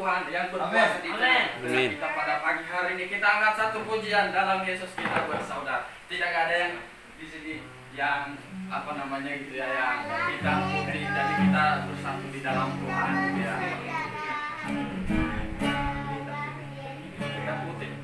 Tuhan yang berkuasa di tengah kita pada pagi hari ini. Kita angkat satu pujian dalam Yesus kita bersaudara. Tidak ada yang di sini yang gitu ya, yang hitam putih, jadi kita bersatu di dalam Tuhan gitu ya. Kita putih.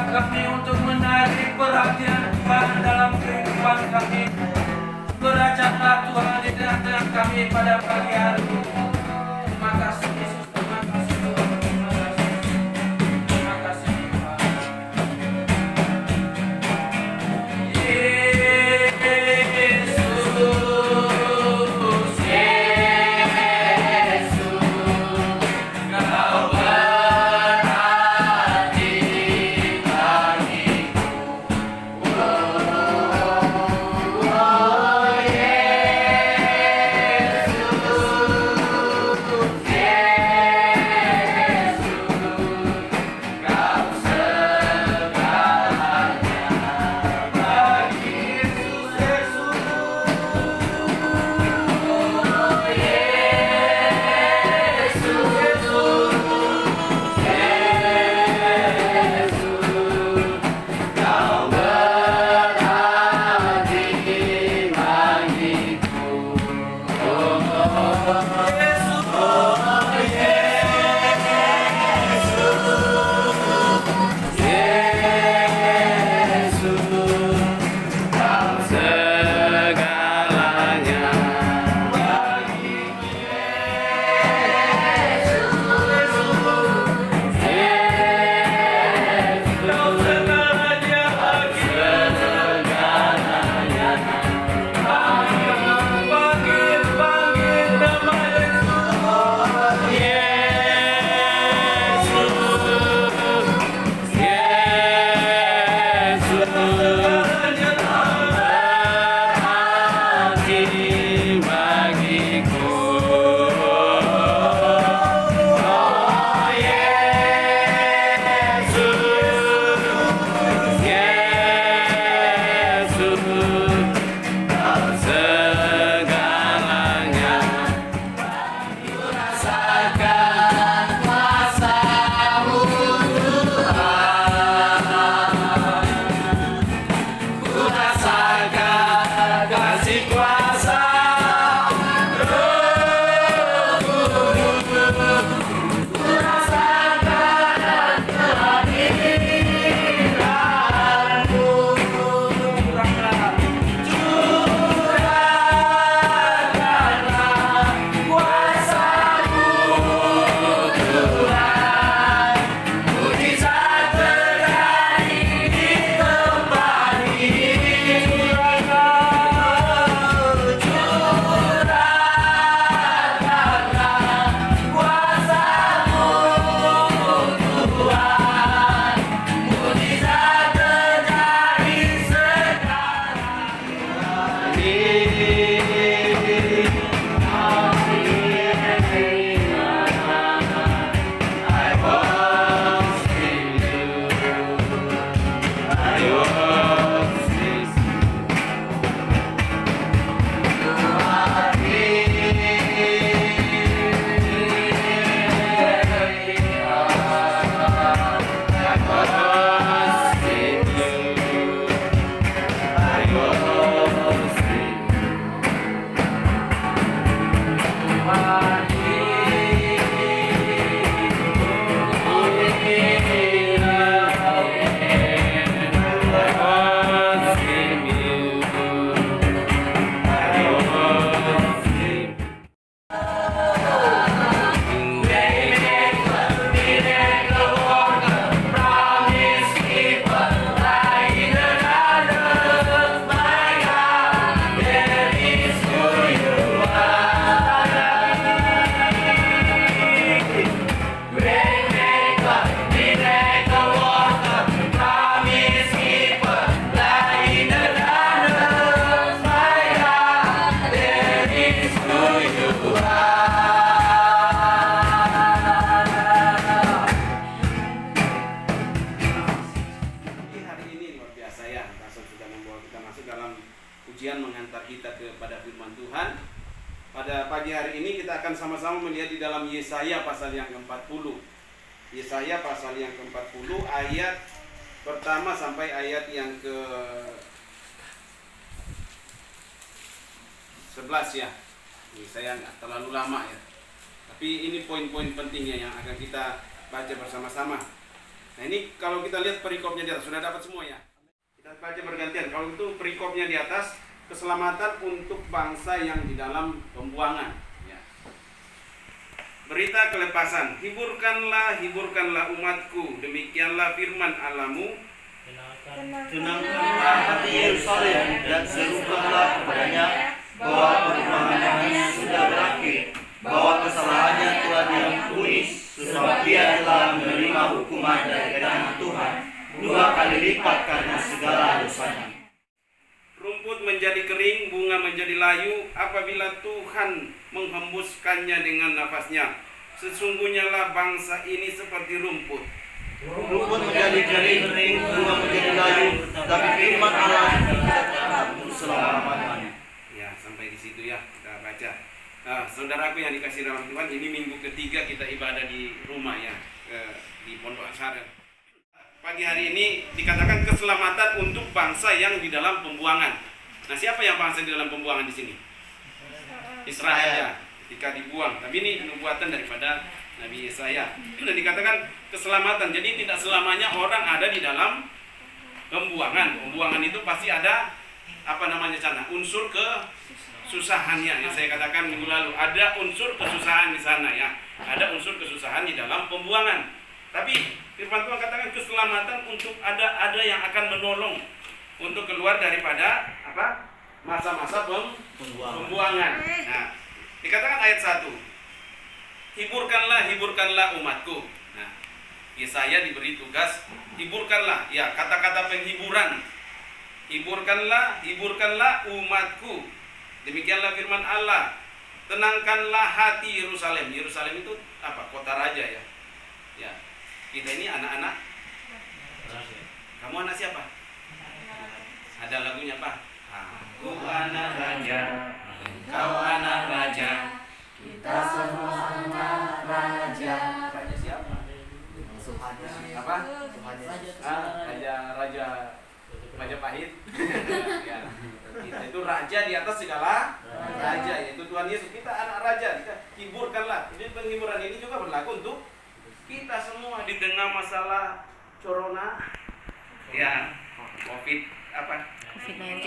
Kami untuk menarik perhatian Tuhan dalam kehidupan kami. Beracatlah Tuhan di tengah-tengah kami pada pagi hari ini. Terima kasih Yesus, terima kasih Tuhan, terima kasih. Terima kasih Tuhan. Panggil nama Ujian mengantar kita kepada firman Tuhan. Pada pagi hari ini kita akan sama-sama melihat di dalam Yesaya pasal yang ke-40. Yesaya pasal yang ke-40 ayat pertama sampai ayat yang ke-11 ya. Ini saya nggak terlalu lama ya. Tapi ini poin-poin pentingnya yang akan kita baca bersama-sama. Nah ini kalau kita lihat perikopnya di atas, sudah dapat semua ya. Kita baca bergantian. Kalau itu perikopnya di atas, keselamatan untuk bangsa yang di dalam pembuangan. Ya. Berita kelepasan. Hiburkanlah, hiburkanlah umatku. Demikianlah firman Allahmu. Tenangkanlah hati Yerusalem dan serukanlah kepadanya bahwa perbuatannya sudah berakhir, bahwa kesalahannya telah diampuni, sebab dia telah menerima hukuman dari tangan Tuhan 2 kali lipat karena segala dosanya. Rumput menjadi kering, bunga menjadi layu apabila Tuhan menghembuskannya dengan nafasnya. Sesungguhnya lah bangsa ini seperti rumput. Rumput menjadi kering, bunga menjadi layu, tapi firman Allah tetap untuk selama-lamanya. Ya, sampai di situ ya kita baca. Nah, saudaraku yang dikasih dalam Tuhan, ini minggu ketiga kita ibadah di rumah ya, di Pondok Asar. Pagi hari ini dikatakan keselamatan untuk bangsa yang di dalam pembuangan. Nah, siapa yang bangsa di dalam pembuangan di sini? Israel ya, ketika dibuang. Tapi ini nubuatan daripada Nabi Yesaya. Dan dikatakan keselamatan. Jadi tidak selamanya orang ada di dalam pembuangan. Pembuangan itu pasti ada unsur kesusahannya. Yang saya katakan minggu lalu, ada unsur kesusahan di sana ya. Ada unsur kesusahan di dalam pembuangan. Tapi firman Tuhan katakan keselamatan untuk ada yang akan menolong untuk keluar daripada masa-masa pembuangan. Nah, dikatakan ayat 1. Hiburkanlah, hiburkanlah umatku. Nah, Yesaya diberi tugas hiburkanlah, ya, kata-kata penghiburan. Hiburkanlah, hiburkanlah umatku. Demikianlah firman Allah. Tenangkanlah hati Yerusalem. Yerusalem itu apa? Kota raja ya. Ya. Kita ini anak-anak. Kamu anak siapa? Ada lagunya Pak. Aku anak raja, kau anak raja, kita semua anak raja. Raja siapa? Apa? Raja Majapahit. Ya. Kita itu raja di atas segala raja, yaitu Tuhan Yesus. Kita anak raja. Kita hiburkanlah. Jadi penghiburan ini juga berlaku untuk kita semua di tengah masalah corona, ya, COVID-19.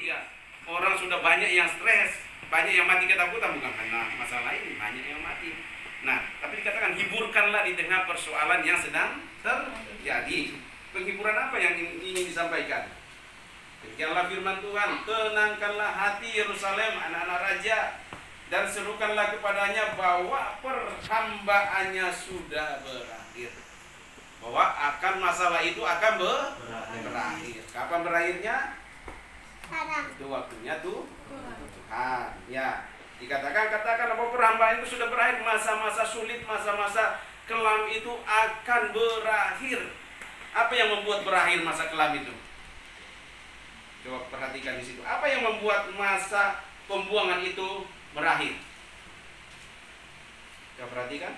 Ya, orang sudah banyak yang stres, banyak yang mati ketakutan, bukan karena masalah ini, banyak yang mati. Nah, tapi dikatakan hiburkanlah di tengah persoalan yang sedang terjadi. Penghiburan apa yang ingin disampaikan? Demikianlah firman Tuhan, tenangkanlah hati Yerusalem, anak-anak raja, dan serukanlah kepadanya bahwa perhambaannya sudah berakhir. Bahwa akan masalah itu akan berakhir. Kapan berakhirnya? Itu waktunya tuh Tuhan. Ya, katakan bahwa perhambaan itu sudah berakhir. Masa-masa sulit, masa-masa kelam itu akan berakhir. Apa yang membuat berakhir masa kelam itu? Coba perhatikan di situ. Apa yang membuat masa pembuangan itu berakhir? Coba perhatikan.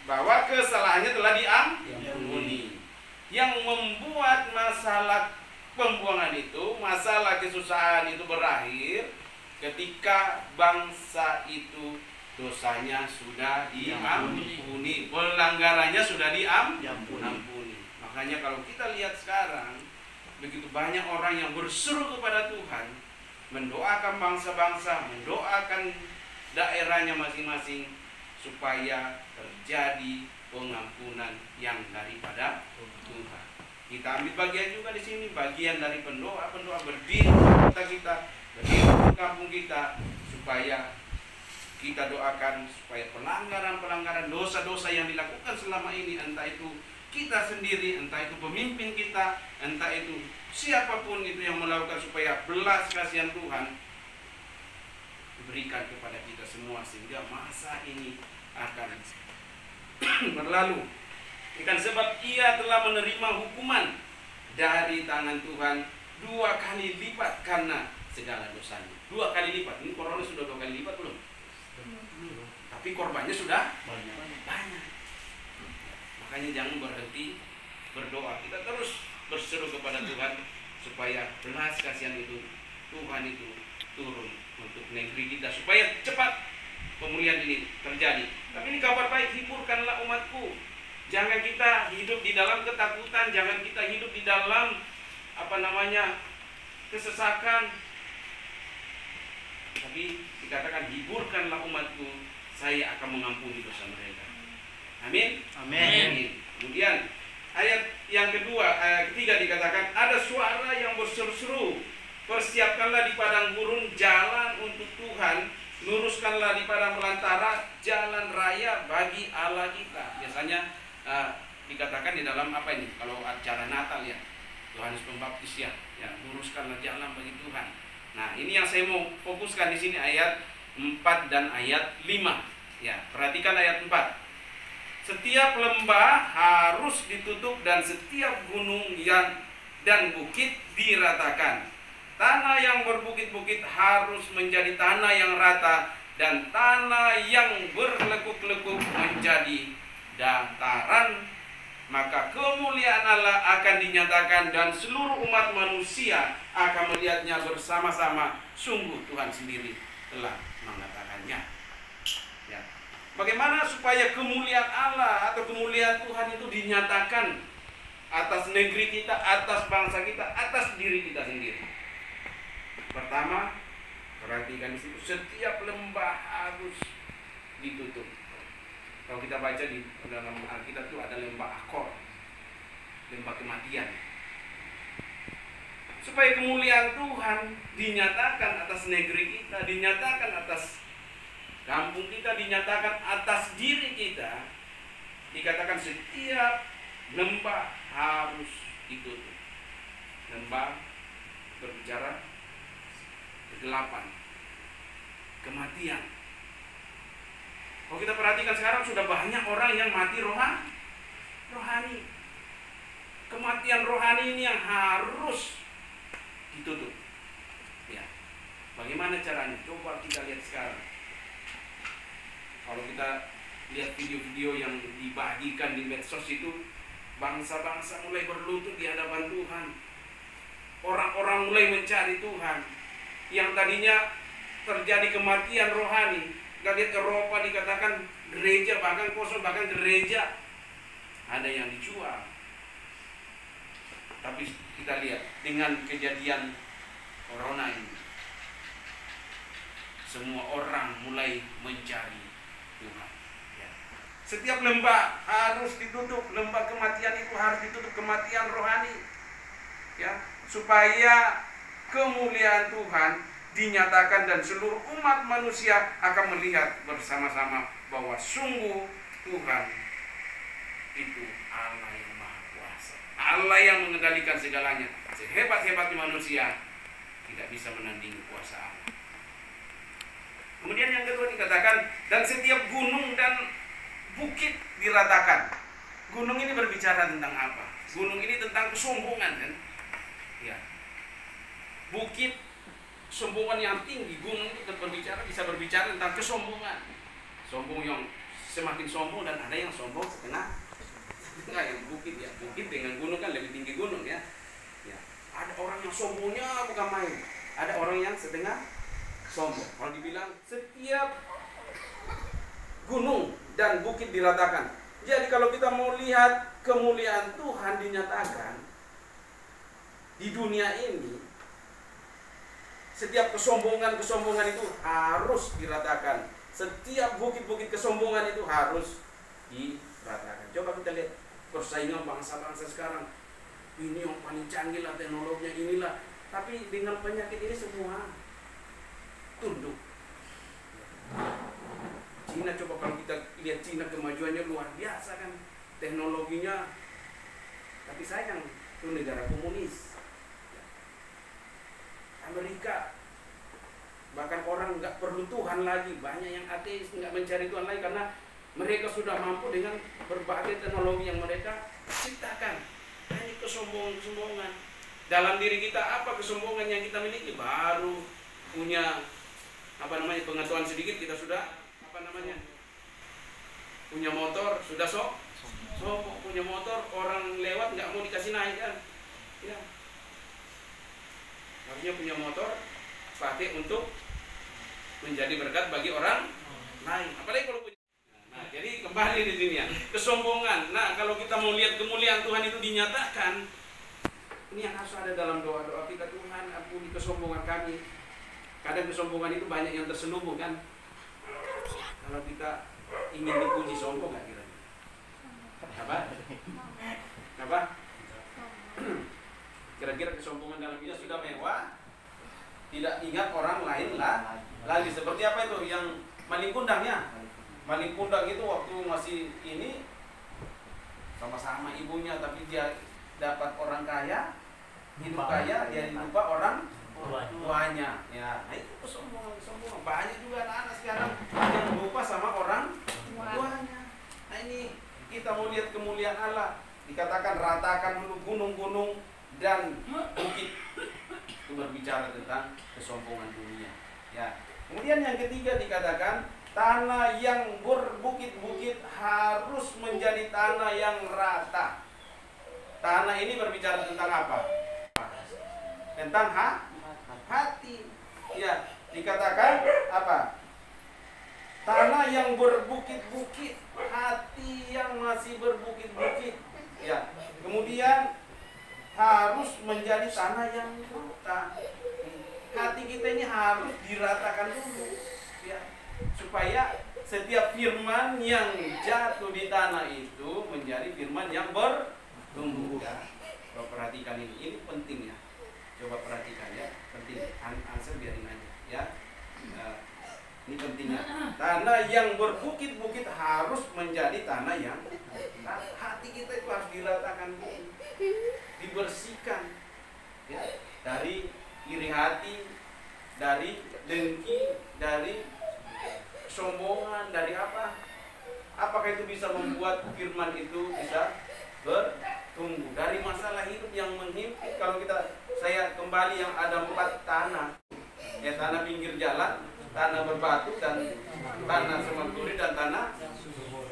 Bahwa kesalahannya telah diampuni. Yang membuat masalah pembuangan itu, masalah kesusahan itu berakhir ketika bangsa itu dosanya sudah diampuni, pelanggarannya sudah diampuni. Makanya kalau kita lihat sekarang, begitu banyak orang yang berseru kepada Tuhan, mendoakan bangsa-bangsa, mendoakan daerahnya masing-masing, supaya terjadi pengampunan yang daripada Tuhan. Kita ambil bagian juga di sini, bagian dari pendoa berdiri kita berdiri di kampung kita, supaya kita doakan supaya pelanggaran-pelanggaran, dosa-dosa yang dilakukan selama ini, entah itu kita sendiri, entah itu pemimpin kita, entah itu siapapun itu yang melakukan, supaya belas kasihan Tuhan diberikan kepada kita semua, sehingga masa ini akan berlalu. Ikan sebab ia telah menerima hukuman dari tangan Tuhan 2 kali lipat karena segala dosanya. 2 kali lipat. Ini corona sudah 2 kali lipat belum? Tapi korbannya sudah banyak. Makanya jangan berhenti berdoa. Kita terus berseru kepada Tuhan supaya belas kasihan itu, Tuhan itu turun untuk negeri kita, supaya cepat pemulihan ini terjadi. Tapi ini kabar baik, hiburkanlah umatku. Jangan kita hidup di dalam ketakutan, jangan kita hidup di dalam kesesakan. Tapi dikatakan, hiburkanlah umatku, saya akan mengampuni dosa mereka. Amin. Amin. Kemudian ayat yang ketiga dikatakan, ada suara yang berseru-seru, persiapkanlah di padang gurun jalan untuk Tuhan, luruskanlah di padang belantara jalan raya bagi Allah kita. Biasanya dikatakan di dalam kalau acara Natal ya, Yohanes Pembaptis ya, luruskanlah jalan bagi Tuhan. Nah, ini yang saya mau fokuskan di sini, ayat 4 dan ayat 5. Ya, perhatikan ayat 4. Setiap lembah harus ditutup dan setiap gunung dan bukit diratakan. Tanah yang berbukit-bukit harus menjadi tanah yang rata, dan tanah yang berlekuk-lekuk menjadi dataran. Maka kemuliaan Allah akan dinyatakan dan seluruh umat manusia akan melihatnya bersama-sama. Sungguh Tuhan sendiri telah mengatakannya. Ya. Bagaimana supaya kemuliaan Allah atau kemuliaan Tuhan itu dinyatakan atas negeri kita, atas bangsa kita, atas diri kita sendiri? Pertama, perhatikan di situ, setiap lembah harus ditutup. Kalau kita baca di dalam Alkitab itu ada lembah Akor, lembah kematian. Supaya kemuliaan Tuhan dinyatakan atas negeri kita, dinyatakan atas kampung kita, dinyatakan atas diri kita, dikatakan setiap lembah harus ditutup. Lembah berbicara kegelapan, kematian. Kalau kita perhatikan sekarang sudah banyak orang yang mati rohani. Kematian rohani ini yang harus ditutup. Ya. Bagaimana caranya? Coba kita lihat sekarang. Kalau kita lihat video-video yang dibagikan di medsos itu, bangsa-bangsa mulai berlutut di hadapan Tuhan. Orang-orang mulai mencari Tuhan. Yang tadinya terjadi kematian rohani. Kita lihat Eropa dikatakan gereja bahkan kosong, bahkan gereja ada yang dijual. Tapi kita lihat dengan kejadian corona ini, semua orang mulai mencari Tuhan. Ya. Setiap lembah harus ditutup, lembah kematian itu harus ditutup, kematian rohani. Ya, supaya kemuliaan Tuhan dinyatakan dan seluruh umat manusia akan melihat bersama-sama bahwa sungguh Tuhan itu Allah yang Maha Kuasa, Allah yang mengendalikan segalanya. Sehebat-hebatnya manusia tidak bisa menandingi kuasa Allah. Kemudian yang kedua dikatakan, dan setiap gunung dan bukit diratakan. Gunung ini berbicara tentang apa? Gunung ini tentang kesombongan kan? Ya. Bukit, sombongan yang tinggi. Gunung itu bisa berbicara tentang kesombongan. Sombong yang semakin sombong, dan ada yang sombong setengah yang bukit ya. Bukit dengan gunung kan lebih tinggi gunung ya. Ya. Ada orang yang sombongnya bukan main. Ada orang yang setengah sombong. Kalau dibilang setiap gunung dan bukit diratakan. Jadi kalau kita mau lihat kemuliaan Tuhan dinyatakan di dunia ini, setiap kesombongan itu harus diratakan. Setiap bukit-bukit kesombongan itu harus diratakan. Coba kita lihat persaingan bangsa-bangsa sekarang. Ini yang paling canggih lah teknologinya inilah. Tapi dengan penyakit ini semua tunduk. Cina, coba kalau kita lihat Cina kemajuannya luar biasa kan, teknologinya. Tapi sayang, itu negara komunis. Amerika, bahkan orang nggak perlu Tuhan lagi, banyak yang ateis nggak mencari Tuhan lagi karena mereka sudah mampu dengan berbagai teknologi yang mereka ciptakan. Ini kesombongan. Dalam diri kita apa kesombongan yang kita miliki? Baru punya pengetahuan sedikit kita sudah punya motor sudah sombong, punya motor orang lewat nggak mau dikasih naik kan? Ya. Harusnya punya motor pakai untuk menjadi berkat bagi orang lain. Apalagi kalau punya. Nah, jadi kembali di sini ya, kesombongan. Nah, kalau kita mau lihat kemuliaan Tuhan itu dinyatakan, ini yang harus ada dalam doa-doa kita. Tuhan, ampuni kesombongan kami. Kadang kesombongan itu banyak yang terselubung kan. Kalau kita ingin dipuji sombong nggak kira-kira? Apa? Kira-kira kesombongan dalam kita sudah mewah, tidak ingat orang lain lah. Lagi seperti apa itu yang maling kundang ya? Maling kundang itu waktu masih ini sama-sama ibunya, tapi dia dapat orang kaya, hidup kaya, dia lupa orang tuanya. Ya, nah itu kesombongan. Banyak juga anak-anak sekarang yang lupa sama orang tuanya. Nah ini kita mau lihat kemuliaan Allah. Dikatakan ratakan dulu gunung-gunung dan bukit. Itu berbicara tentang kesombongan dunia. Ya. Kemudian yang ketiga dikatakan tanah yang berbukit-bukit harus menjadi tanah yang rata. Tanah ini berbicara tentang apa? Tentang hati. Ya, dikatakan apa? Tanah yang berbukit-bukit, hati yang masih berbukit-bukit. Ya. Kemudian harus menjadi tanah yang rata. Hati kita ini harus diratakan dulu, ya, supaya setiap firman yang jatuh di tanah itu menjadi firman yang bertumbuh. Ya. Coba perhatikan ini penting ya. Coba perhatikan ya, penting. Answer biarin aja, ya. Ini pentingnya. Tanah yang berbukit-bukit harus menjadi tanah yang hati kita itu harus diratakan dulu, dibersihkan, ya, dari iri hati, dari dengki, dari kesombongan, dari apa? Apakah itu bisa membuat firman itu bisa bertumbuh? Dari masalah hidup yang menghimpit. Kalau saya kembali yang ada 4 tanah, ya, tanah pinggir jalan, tanah berbatu, dan tanah sementuri, dan tanah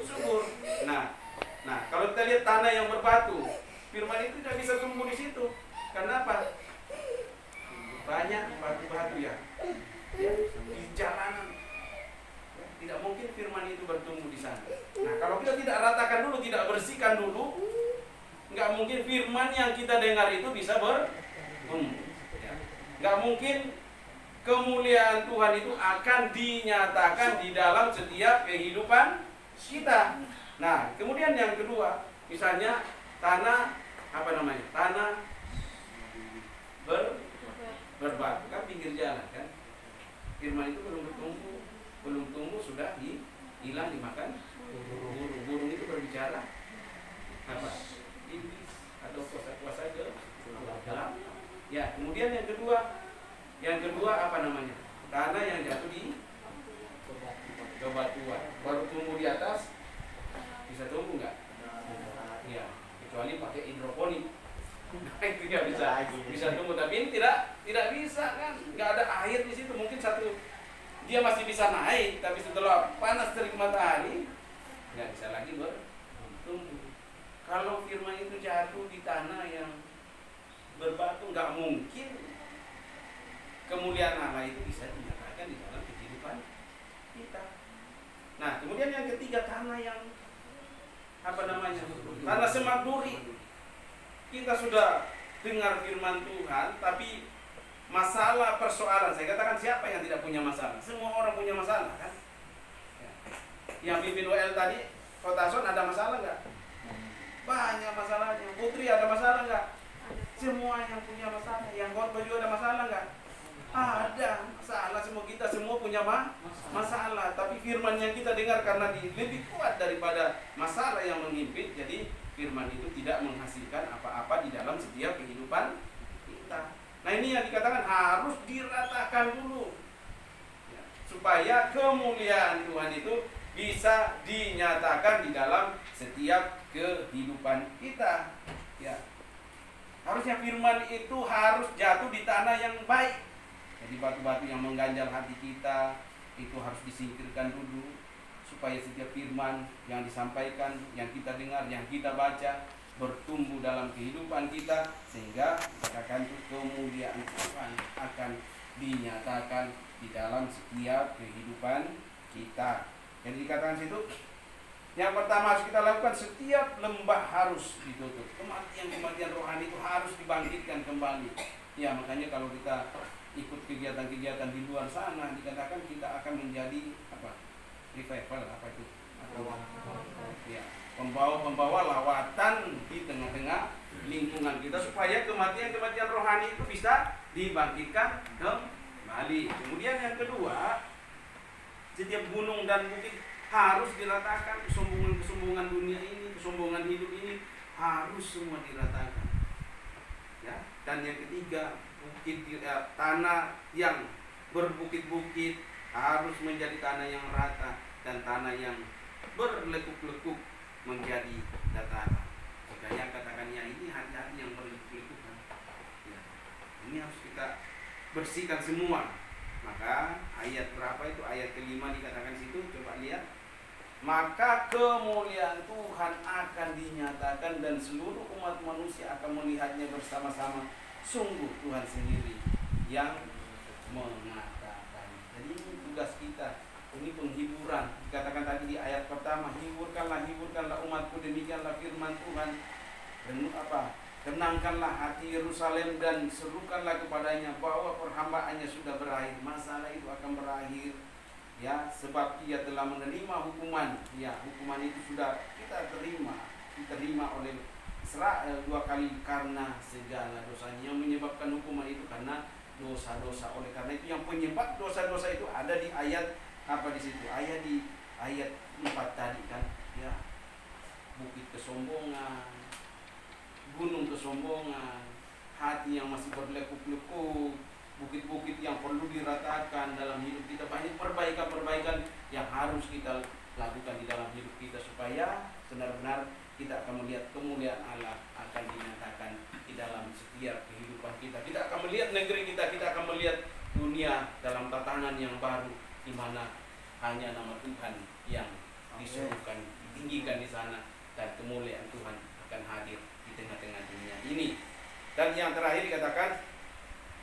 subur. Nah, kalau kita lihat tanah yang berbatu, firman itu tidak bisa tumbuh di situ. Karena apa? Banyak batu-batu ya, di jalanan. Tidak mungkin firman itu bertumbuh di sana. Nah, kalau kita tidak ratakan dulu, tidak bersihkan dulu, nggak mungkin firman yang kita dengar itu bisa bertumbuh. Nggak mungkin kemuliaan Tuhan itu akan dinyatakan di dalam setiap kehidupan kita. Nah, kemudian yang kedua, misalnya tanah tanah berbatu kan pinggir jalan kan. Firman itu belum tumbuh sudah hilang dimakan burung. Burung itu berbicara apa? Iblis atau kuasa-kuasa gelap. Ya, kemudian yang kedua apa namanya? Tanah yang jatuh di bebatuan. Baru tumbuh di atas, bisa tumbuh nggak? Ya, kecuali pakai hidroponik. Itu ya bisa tumbuh, tapi ini tidak bisa kan? Nggak ada air di situ. Mungkin dia masih bisa naik, tapi setelah panas terik matahari nggak bisa lagi bertumbuh. Kalau firman itu jatuh di tanah yang berbatu, nggak mungkin kemuliaan Allah itu bisa dinyatakan dimanfaatkan di dalam kehidupan kita. Nah, kemudian yang ketiga, tanah yang tanah semak duri. Kita sudah dengar firman Tuhan, tapi masalah persoalan, saya katakan siapa yang tidak punya masalah? Semua orang punya masalah kan? Ya. Yang pimpin WL tadi, Kotason ada masalah nggak? Banyak masalahnya. Putri ada masalah nggak? Semua yang punya masalah. Yang korban juga ada masalah nggak? Ada masalah. Semua kita semua punya masalah. Tapi firman yang kita dengar karena lebih kuat daripada masalah yang menghimpit. Jadi firman itu tidak menghasilkan apa-apa di dalam setiap kehidupan kita. Nah, ini yang dikatakan harus diratakan dulu ya, supaya kemuliaan Tuhan itu bisa dinyatakan di dalam setiap kehidupan kita ya. Harusnya firman itu harus jatuh di tanah yang baik. Jadi batu-batu yang mengganjal hati kita itu harus disingkirkan dulu, supaya setiap firman yang disampaikan, yang kita dengar, yang kita baca bertumbuh dalam kehidupan kita, sehingga katakan kemuliaan Tuhan akan dinyatakan di dalam setiap kehidupan kita. Jadi dikatakan situ, yang pertama harus kita lakukan, setiap lembah harus ditutup. Kematian rohani itu harus dibangkitkan kembali. Ya, makanya kalau kita ikut kegiatan-kegiatan di luar sana, dikatakan kita akan menjadi revival itu, atau ya, pembawa lawatan di tengah-tengah lingkungan kita, supaya kematian rohani itu bisa dibangkitkan kembali. Kemudian yang kedua, setiap gunung dan bukit harus diratakan. Kesombongan dunia ini, kesombongan hidup ini harus semua diratakan ya. Dan yang ketiga, tanah yang berbukit-bukit harus menjadi tanah yang rata, dan tanah yang berlekuk-lekuk menjadi dataran. Makanya katakannya ini hati-hati yang berlekuk-lekuk ya. Ini harus kita bersihkan semua. Maka ayat berapa itu? Ayat kelima dikatakan situ, coba lihat. Maka kemuliaan Tuhan akan dinyatakan dan seluruh umat manusia akan melihatnya bersama-sama. Sungguh Tuhan sendiri yang mengatakan. Jadi ini tugas kita. Ini penghiburan. Dikatakan tadi di ayat pertama, hiburkanlah umatku, demikianlah firman Tuhan. Tenangkanlah hati Yerusalem dan serukanlah kepadanya bahwa perhambaannya sudah berakhir. Masalah itu akan berakhir ya, sebab ia telah menerima hukuman. Ya, hukuman itu sudah kita diterima oleh Israel 2 kali karena segala dosanya. Yang menyebabkan hukuman itu karena dosa-dosa. Oleh karena itu yang penyebab dosa-dosa itu ada di ayat di situ? Di ayat 4 tadi kan ya. Bukit kesombongan, gunung kesombongan, hati yang masih berlekuk-lekuk, bukit-bukit yang perlu diratakan dalam hidup kita. Banyak perbaikan-perbaikan yang harus kita lakukan di dalam hidup kita, supaya benar-benar kita akan melihat kemuliaan Allah akan dinyatakan di dalam setiap kehidupan kita. Kita akan melihat negeri kita akan melihat dunia dalam tatanan yang baru, di mana hanya nama Tuhan yang disuruhkan, ditinggikan di sana, dan kemuliaan Tuhan akan hadir di tengah-tengah dunia ini. Dan yang terakhir dikatakan,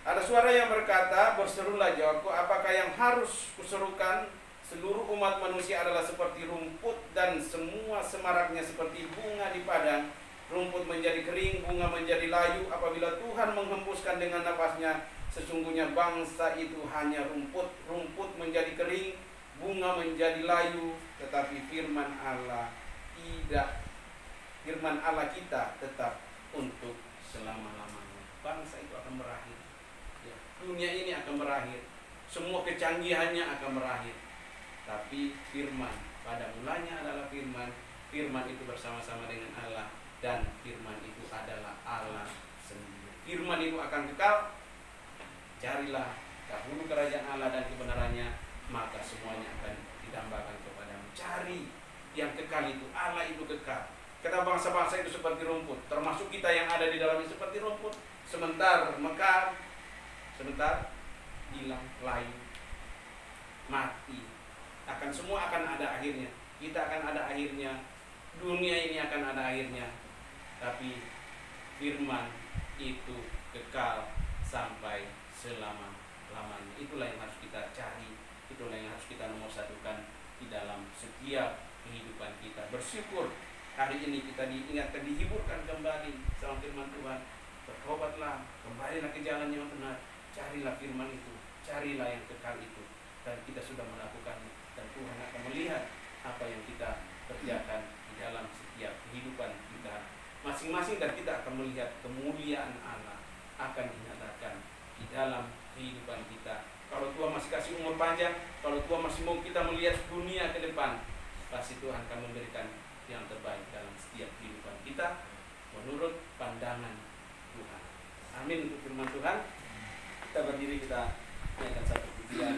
ada suara yang berkata, berserulah jawabku, apakah yang harus kuserukan? Seluruh umat manusia adalah seperti rumput, dan semua semaraknya seperti bunga di padang. Rumput menjadi kering, bunga menjadi layu apabila Tuhan menghembuskan dengan nafasnya. Sesungguhnya bangsa itu hanya rumput. Rumput menjadi kering, bunga menjadi layu, tetapi firman Allah kita tetap untuk selama-lamanya. Bangsa itu akan berakhir ya. Dunia ini akan berakhir, semua kecanggihannya akan berakhir, tapi firman pada mulanya adalah firman itu bersama-sama dengan Allah, dan firman itu adalah Allah sendiri. Firman itu akan kekal. Carilah dahulu kerajaan Allah dan kebenarannya, maka semuanya akan ditambahkan kepadamu. Cari yang kekal itu. Allah itu kekal. Kata bangsa-bangsa itu seperti rumput, termasuk kita yang ada di dalamnya seperti rumput. Sebentar mekar, sebentar hilang, layu, mati. Semua akan ada akhirnya. Kita akan ada akhirnya. Dunia ini akan ada akhirnya. Tapi firman itu kekal sampai selama lamanya. Itulah yang harus kita cari, itulah yang harus kita nomor satukan di dalam setiap kehidupan kita. Bersyukur hari ini kita diingatkan, dihiburkan kembali sama firman Tuhan. Bertobatlah, kembalilah ke jalan yang benar, carilah firman itu, carilah yang kekal itu. Dan kita sudah melakukannya, dan Tuhan akan melihat apa yang kita kerjakan di dalam setiap kehidupan kita masing-masing, dan kita akan melihat kemuliaan Allah akan dinyatakan di dalam kehidupan kita. Kalau Tuhan masih kasih umur panjang, kalau Tuhan masih mau kita melihat dunia ke depan, pasti Tuhan akan memberikan yang terbaik dalam setiap kehidupan kita menurut pandangan Tuhan. Amin untuk firman Tuhan. Kita berdiri, kita naikkan satu pujian.